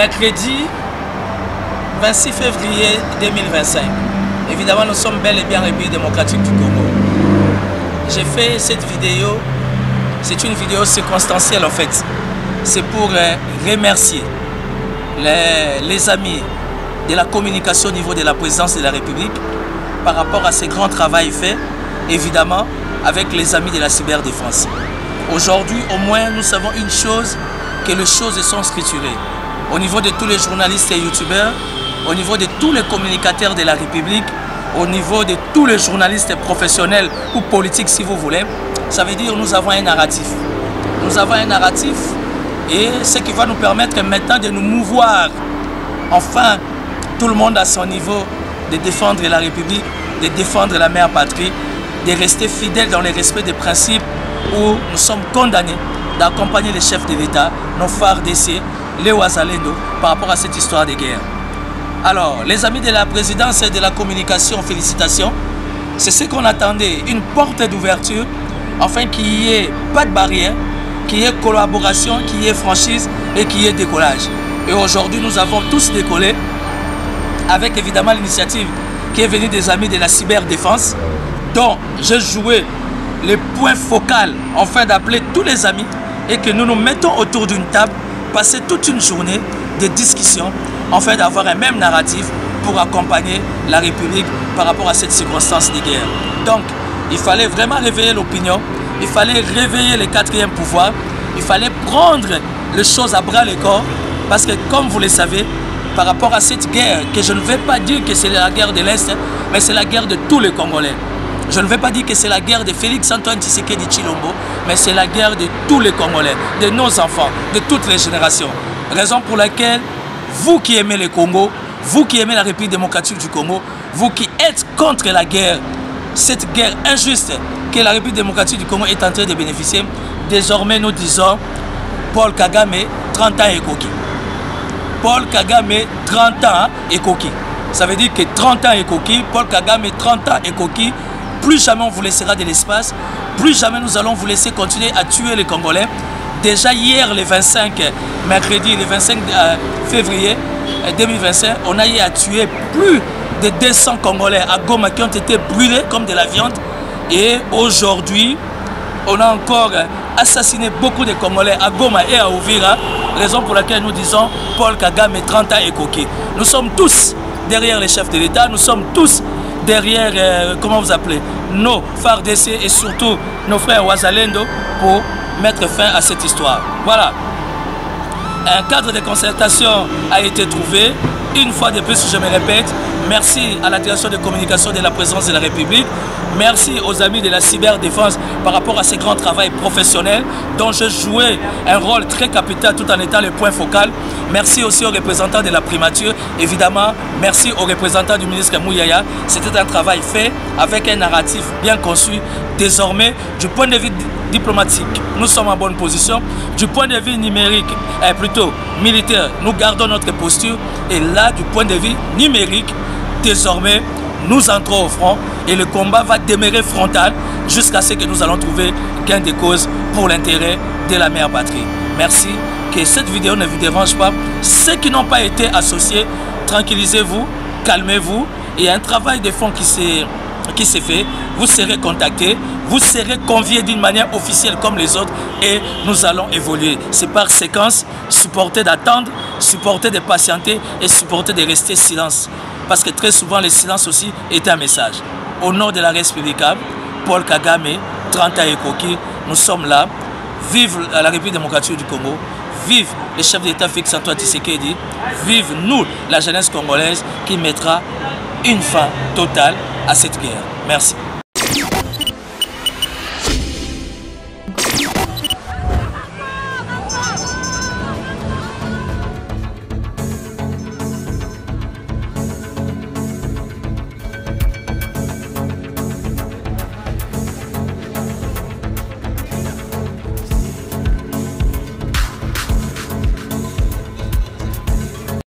Mercredi 26 février 2025. Évidemment, nous sommes bel et bien République démocratique du Congo. J'ai fait cette vidéo, c'est une vidéo circonstancielle en fait. C'est pour remercier les amis de la communication au niveau de la présidence de la République par rapport à ce grand travail fait, évidemment, avec les amis de la cyberdéfense. Aujourd'hui, au moins, nous savons une chose, que les choses sont structurées. Au niveau de tous les journalistes et youtubeurs, au niveau de tous les communicateurs de la République, au niveau de tous les journalistes professionnels ou politiques si vous voulez, ça veut dire que nous avons un narratif. Nous avons un narratif et ce qui va nous permettre maintenant de nous mouvoir, enfin, tout le monde à son niveau, de défendre la République, de défendre la mère patrie, de rester fidèles dans le respect des principes où nous sommes condamnés d'accompagner les chefs de l'État, nos phares d'essai, les Wazalendo, par rapport à cette histoire de guerre. Alors, les amis de la présidence et de la communication, félicitations. C'est ce qu'on attendait, une porte d'ouverture, afin qu'il n'y ait pas de barrière, qu'il y ait collaboration, qu'il y ait franchise et qu'il y ait décollage. Et aujourd'hui, nous avons tous décollé, avec évidemment l'initiative qui est venue des amis de la cyberdéfense, dont j'ai joué le point focal, afin d'appeler tous les amis et que nous nous mettons autour d'une table, passer toute une journée de discussion, afin d'avoir un même narratif pour accompagner la République par rapport à cette circonstance de guerre. Donc, il fallait vraiment réveiller l'opinion, il fallait réveiller les quatrièmes pouvoirs, il fallait prendre les choses à bras le corps, parce que comme vous le savez, par rapport à cette guerre, que je ne vais pas dire que c'est la guerre de l'Est, mais c'est la guerre de tous les Congolais. Je ne vais pas dire que c'est la guerre de Félix Antoine Tshisekedi Tshilombo, mais c'est la guerre de tous les Congolais, de nos enfants, de toutes les générations. Raison pour laquelle, vous qui aimez le Congo, vous qui aimez la République démocratique du Congo, vous qui êtes contre la guerre, cette guerre injuste que la République démocratique du Congo est en train de bénéficier, désormais nous disons Paul Kagame, 30 ans et coquille. Paul Kagame, 30 ans et coquille. Ça veut dire que 30 ans et coquille, Paul Kagame, 30 ans et coquille, plus jamais on vous laissera de l'espace, plus jamais nous allons vous laisser continuer à tuer les Congolais. Déjà hier, le 25, mercredi, le 25 février 2025, on a eu à tuer plus de 200 Congolais à Goma qui ont été brûlés comme de la viande. Et aujourd'hui, on a encore assassiné beaucoup de Congolais à Goma et à Uvira, raison pour laquelle nous disons Paul Kagame, 30 ans et coquille. Nous sommes tous derrière les chefs de l'État, nous sommes tous derrière, comment vous appelez, nos phares d'essai et surtout nos frères Wazalendo pour mettre fin à cette histoire. Voilà. Un cadre de concertation a été trouvé. Une fois de plus, je me répète, merci à la direction de communication de la présidence de la République. Merci aux amis de la cyberdéfense par rapport à ce grand travail professionnel dont je jouais un rôle très capital tout en étant le point focal. Merci aussi aux représentants de la primature. Évidemment, merci aux représentants du ministre Mouyaya. C'était un travail fait avec un narratif bien conçu. Désormais, du point de vue diplomatique, nous sommes en bonne position. Du point de vue numérique, plutôt militaire, nous gardons notre posture. Et là, du point de vue numérique, désormais, nous entrons au front et le combat va demeurer frontal jusqu'à ce que nous allons trouver gain de cause pour l'intérêt de la mère patrie. Merci, que cette vidéo ne vous dérange pas. Ceux qui n'ont pas été associés, tranquillisez-vous, calmez-vous. Il y a un travail de fond qui s'est fait. Vous serez contactés, vous serez conviés d'une manière officielle comme les autres et nous allons évoluer. C'est par séquence, supporter d'attendre, supporter de patienter et supporter de rester silence. Parce que très souvent, le silence aussi est un message. Au nom de la République, Paul Kagame, 30 ans et coquille, nous sommes là. Vive la République démocratique du Congo. Vive le chef d'État Félix Antoine Tshisekedi. Vive nous, la jeunesse congolaise, qui mettra une fin totale à cette guerre. Merci.